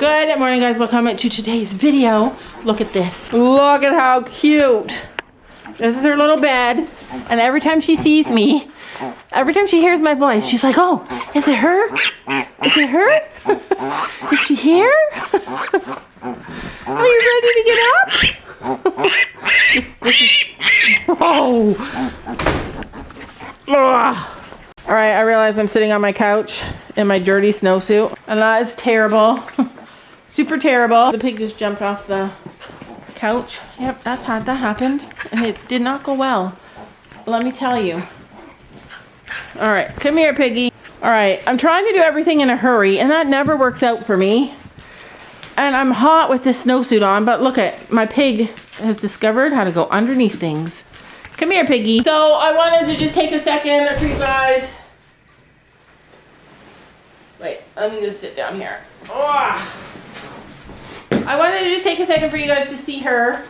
Good morning, guys. Welcome to today's video. Look at this. Look at how cute. This is her little bed. And every time she sees me, every time she hears my voice, she's like, oh, is it her? Is it her? Is she here? Are you ready to get up? Oh. All right, I realize I'm sitting on my couch in my dirty snowsuit. And that is terrible. Super terrible. The pig just jumped off the couch. Yep, that happened. And it did not go well. Let me tell you. All right, come here, piggy. All right, I'm trying to do everything in a hurry, and that never works out for me. And I'm hot with this snowsuit on, but look at, my pig has discovered how to go underneath things. Come here, piggy. So I wanted to just take a second for you guys. Wait, let me just sit down here. Oh. I wanted to just take a second for you guys to see her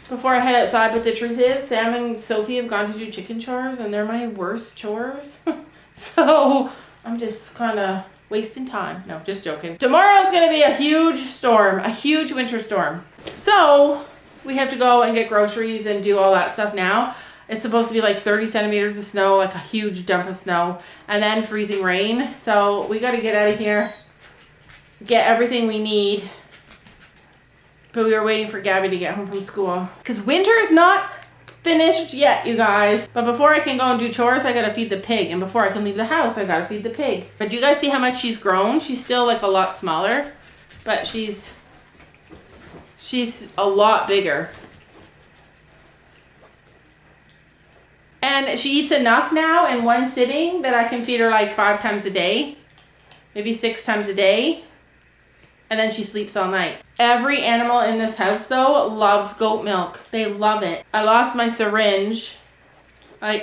before I head outside, but the truth is, Sam and Sophie have gone to do chicken chores, and they're my worst chores. So I'm just kind of wasting time. No, just joking. Tomorrow is going to be a huge storm, a huge winter storm. So we have to go and get groceries and do all that stuff now. It's supposed to be like 30 centimeters of snow, like a huge dump of snow, and then freezing rain. So we got to get out of here, get everything we need. But we were waiting for Gabby to get home from school, because winter is not finished yet, you guys. But before I can go and do chores, I gotta feed the pig, and before I can leave the house, I gotta feed the pig. But do you guys see how much she's grown? She's still like a lot smaller, but she's a lot bigger. And she eats enough now in one sitting that I can feed her like 5 times a day, maybe 6 times a day. And then she sleeps all night. Every animal in this house, though, loves goat milk. They love it. I lost my syringe. I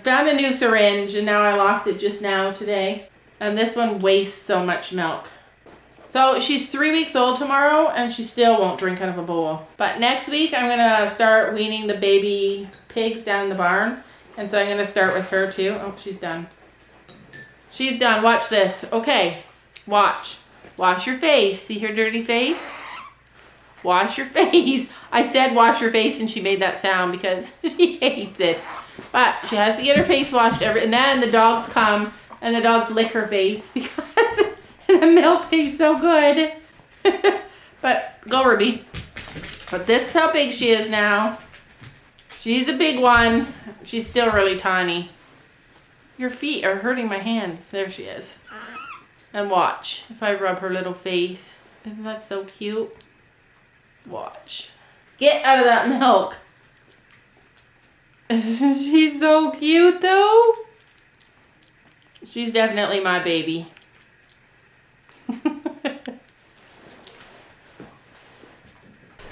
found a new syringe, and now I lost it just now today. And this one wastes so much milk. So she's 3 weeks old tomorrow, and she still won't drink out of a bowl. But next week, I'm gonna start weaning the baby pigs down in the barn. And so I'm gonna start with her too. Oh, she's done. She's done. Watch this. Okay. Watch. Wash your face. See her dirty face? Wash your face. I said wash your face, and she made that sound because she hates it. But she has to get her face washed and then the dogs come and the dogs lick her face because the milk tastes so good. But go, Ruby. But this is how big she is now. She's a big one. She's still really tiny. Your feet are hurting my hands. There she is. And watch if I rub her little face. Isn't that so cute? Watch. Get out of that milk. Isn't she so cute though? She's definitely my baby.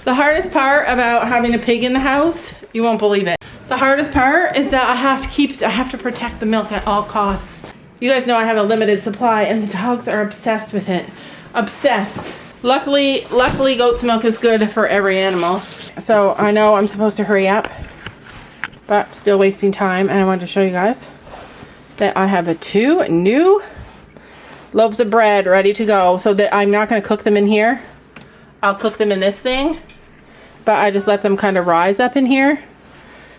The hardest part about having a pig in the house, you won't believe it. The hardest part is that I have to protect the milk at all costs. You guys know I have a limited supply, and the dogs are obsessed with it. Obsessed. Luckily goat's milk is good for every animal. So I know I'm supposed to hurry up, but still wasting time. And I wanted to show you guys that I have 2 new loaves of bread ready to go. So that I'm not going to cook them in here. I'll cook them in this thing, but I just let them kind of rise up in here.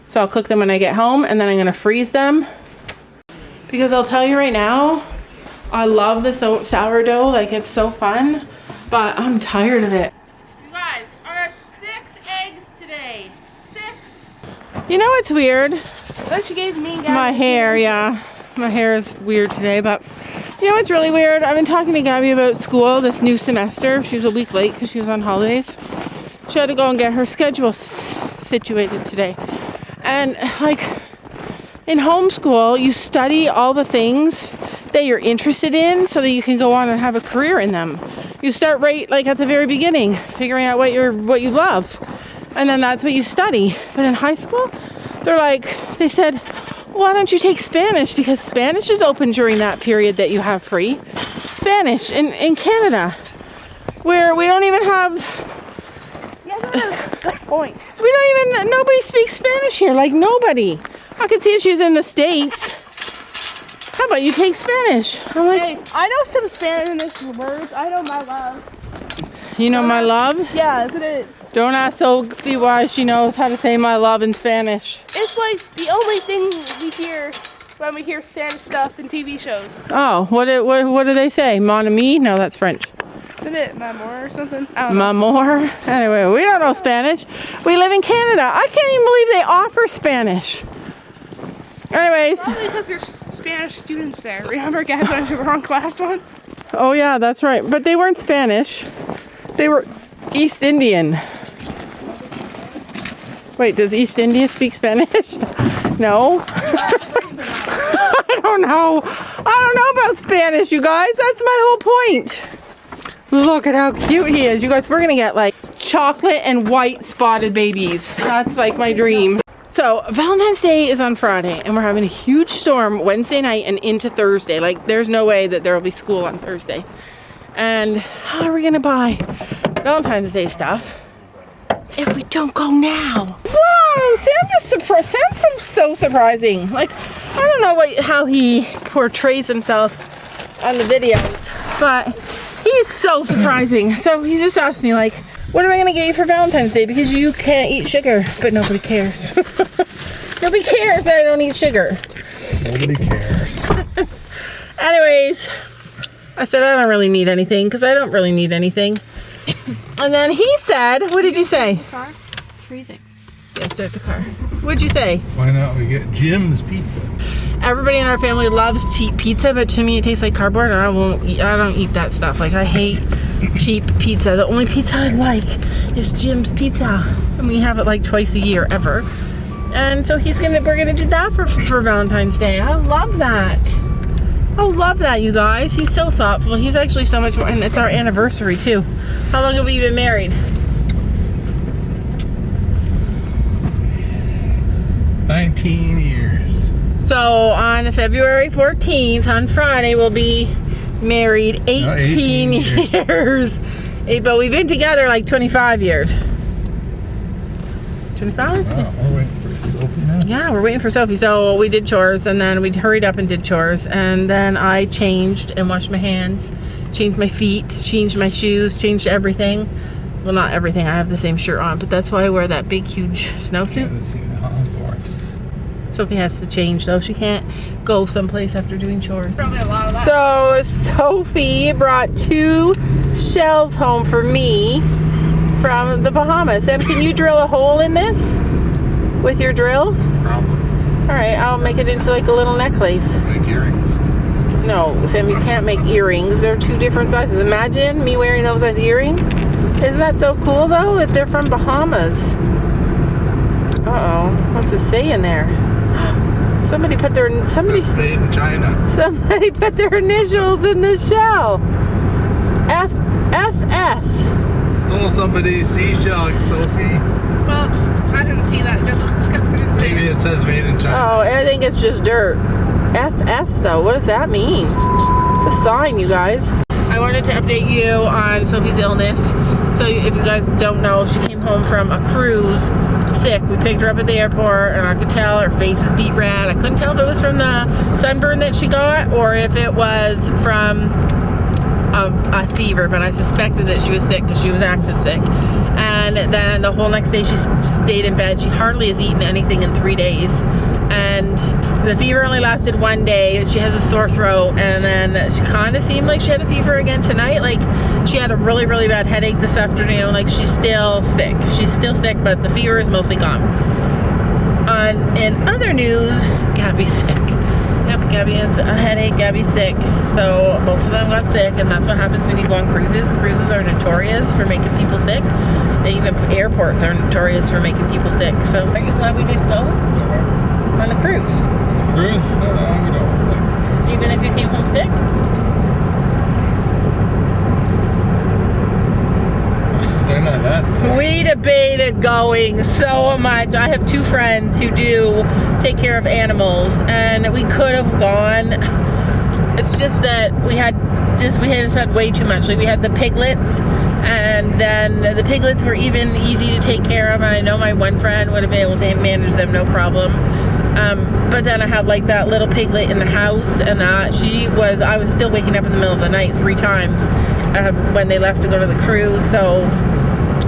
So I'll cook them when I get home, and then I'm going to freeze them. Because I'll tell you right now, I love the sourdough, like it's so fun, but I'm tired of it. You guys, I got 6 eggs today. 6. You know what's weird? What you gave me, Gabby? My hair, yeah. My hair is weird today, but you know what's really weird? I've been talking to Gabby about school this new semester. She was a week late because she was on holidays. She had to go and get her schedule situated today. And like, in homeschool, you study all the things that you're interested in so that you can go on and have a career in them. You start right like at the very beginning, figuring out what you love. And then that's what you study. But in high school, they said, why don't you take Spanish? Because Spanish is open during that period that you have free. Spanish in Canada, where we don't even have... Yeah, good point. Nobody speaks Spanish here, like nobody. I could see if she was in the States. How but you take Spanish. I'm like, Hey, I know some Spanish words. I know my love. you know my love? Yeah, isn't it? Don't ask Sophie why she knows how to say my love in Spanish. It's like the only thing we hear when we hear Spanish stuff in TV shows. Oh, what do they say? Mon ami? No, that's French. Isn't it Mamor or something? I don't know. Mamor? Anyway, we don't know Spanish. We live in Canada. I can't even believe they offer Spanish. Anyways. Probably because there's Spanish students there. Remember, Gad went to the wrong class one? Oh yeah, that's right. But they weren't Spanish. They were East Indian. Wait, does East India speak Spanish? No. I don't know. I don't know about Spanish, you guys. That's my whole point. Look at how cute he is. You guys, we're gonna get like chocolate and white spotted babies. That's like my dream. So Valentine's Day is on Friday and we're having a huge storm Wednesday night and into Thursday. Like there's no way that there will be school on Thursday. And how are we gonna buy Valentine's Day stuff if we don't go now? Whoa, Sam's so surprising. Like, I don't know how he portrays himself on the videos, but he's so surprising. So he just asked me like, what am I gonna get you for Valentine's Day? Because you can't eat sugar, but nobody cares. Nobody cares that I don't eat sugar. Nobody cares. Anyways, I said I don't really need anything because I don't really need anything. And then he said, what did you say? It's freezing. Yeah, start the car. What'd you say? Why not we get Jim's Pizza? Everybody in our family loves cheap pizza, but to me it tastes like cardboard and I don't eat that stuff. Like I hate cheap pizza. The only pizza I like is Jim's Pizza. And we have it like twice a year ever. And so we're gonna do that for Valentine's Day. I love that. I love that, you guys. He's so thoughtful. He's actually so much more, and it's our anniversary too. How long have we been married? 19 years. So on February 14th, on Friday, we'll be married 18 years. But we've been together like 25 years. 25? Wow, we're waiting for Sophie now. Yeah, we're waiting for Sophie. So we did chores and then we hurried up and did chores. And then I changed and washed my hands, changed my feet, changed my shoes, changed everything. Well, not everything. I have the same shirt on, but that's why I wear that big, huge snowsuit. Let's see how I'm for it. Sophie has to change though. She can't go someplace after doing chores. Probably a lot of that. So Sophie brought 2 shells home for me from the Bahamas. Sam, can you drill a hole in this with your drill? Probably. All right, I'll make it into like a little necklace. Like earrings. No, Sam, you can't make earrings. They're 2 different sizes. Imagine me wearing those as earrings. Isn't that so cool though that they're from Bahamas? Uh-oh, what's it say in there? Somebody put their It says made in China. Somebody put their initials in this shell. FS. Stole somebody's seashell, Sophie. Well, I didn't see that. That's what's covered in Maybe it says made in China. Oh, I think it's just dirt. FS though, what does that mean? It's a sign, you guys. I wanted to update you on Sophie's illness. So if you guys don't know, she came home from a cruise sick. We picked her up at the airport and I could tell her face was beet red. I couldn't tell if it was from the sunburn that she got or if it was from a fever, but I suspected that she was sick because she was acting sick. And then the whole next day she stayed in bed. She hardly has eaten anything in 3 days. And the fever only lasted 1 day. She has a sore throat, and then she kind of seemed like she had a fever again tonight. Like she had a really, really bad headache this afternoon. Like she's still sick. She's still sick, but the fever is mostly gone. In other news, Gabby's sick. Yep, Gabby has a headache. Gabby's sick. So both of them got sick, and that's what happens when you go on cruises. Cruises are notorious for making people sick. And even airports are notorious for making people sick. So are you glad we didn't go on the cruise? Cruise? No, we don't like to go. Even if you came home sick? They're not that sick. We debated going so much. I have 2 friends who do take care of animals, and we could have gone. It's just that we had way too much. Like we had the piglets, and then the piglets were even easy to take care of, and I know my one friend would have been able to manage them no problem. But then I have like that little Piglet in the house, and that I was still waking up in the middle of the night 3 times when they left to go to the cruise, so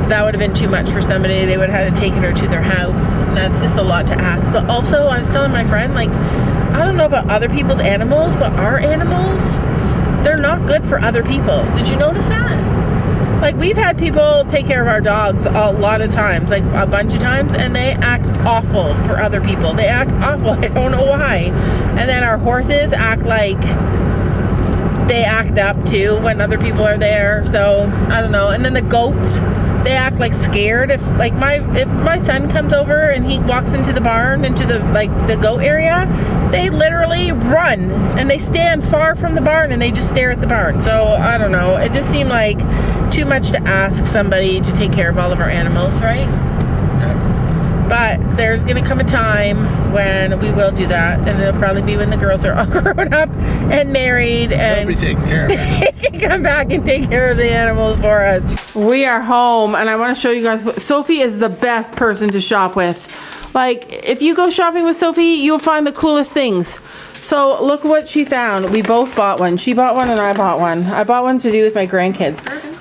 that would have been too much for somebody. They would have had to take her to their house, and that's just a lot to ask. But also, I was telling my friend, like, I don't know about other people's animals, but our animals, they're not good for other people. Did you notice that? Like, we've had people take care of our dogs a lot of times, like a bunch of times, and they act awful for other people. They act awful. I don't know why. And then our horses act like they act up too when other people are there. So I don't know. And then the goats, they act like scared. If my son comes over and he walks into the barn, into the goat area, they literally run and they stand far from the barn and they just stare at the barn. So I don't know. It just seemed like too much to ask somebody to take care of all of our animals, right? Yeah. But there's gonna come a time when we will do that, and it'll probably be when the girls are all grown up and married, and They'll be taking care of it. they can come back and take care of the animals for us. We are home, and I want to show you guys. Sophie is the best person to shop with. Like, if you go shopping with Sophie, you'll find the coolest things. So look what she found. We both bought one. She bought one and I bought one. I bought one to do with my grandkids.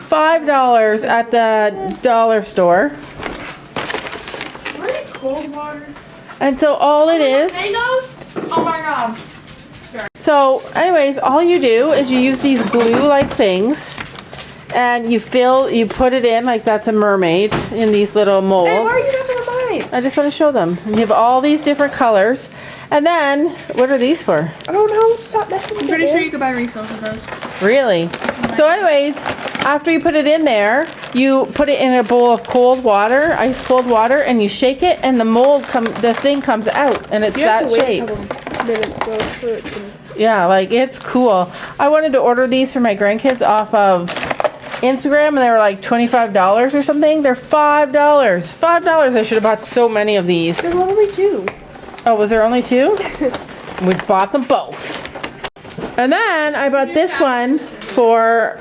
$5 at the dollar store. Really cold water. And so all it is. Mangoes? Oh my god. So anyways, all you do is you use these glue-like things, and you put it in like that's a mermaid in these little molds. Hey, why are you messing with mine? I just want to show them. And you have all these different colors. And then, what are these for? I don't know. Stop messing with I'm pretty sure you could buy refills of those. Really? So anyways, after you put it in there, you put it in a bowl of cold water, ice cold water, and you shake it, and the thing comes out, and it's that shape. Minutes though, so it can... Yeah, like, it's cool. I wanted to order these for my grandkids off of Instagram, and they were like $25 or something. They're $5. $5. I should have bought so many of these. There were only 2. Oh, was there only 2? Yes. We bought them both. And then I bought this one for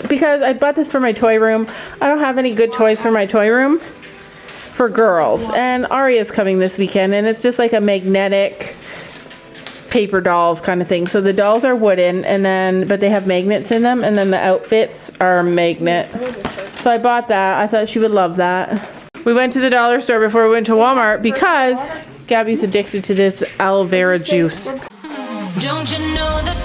because I bought this for my toy room. I don't have any good toys for my toy room for girls. And Aria's coming this weekend, and it's just like a magnetic paper dolls kind of thing. So the dolls are wooden, but they have magnets in them, and then the outfits are magnet. So I bought that. I thought she would love that. We went to the dollar store before we went to Walmart because Gabby's addicted to this aloe vera juice. Don't you know that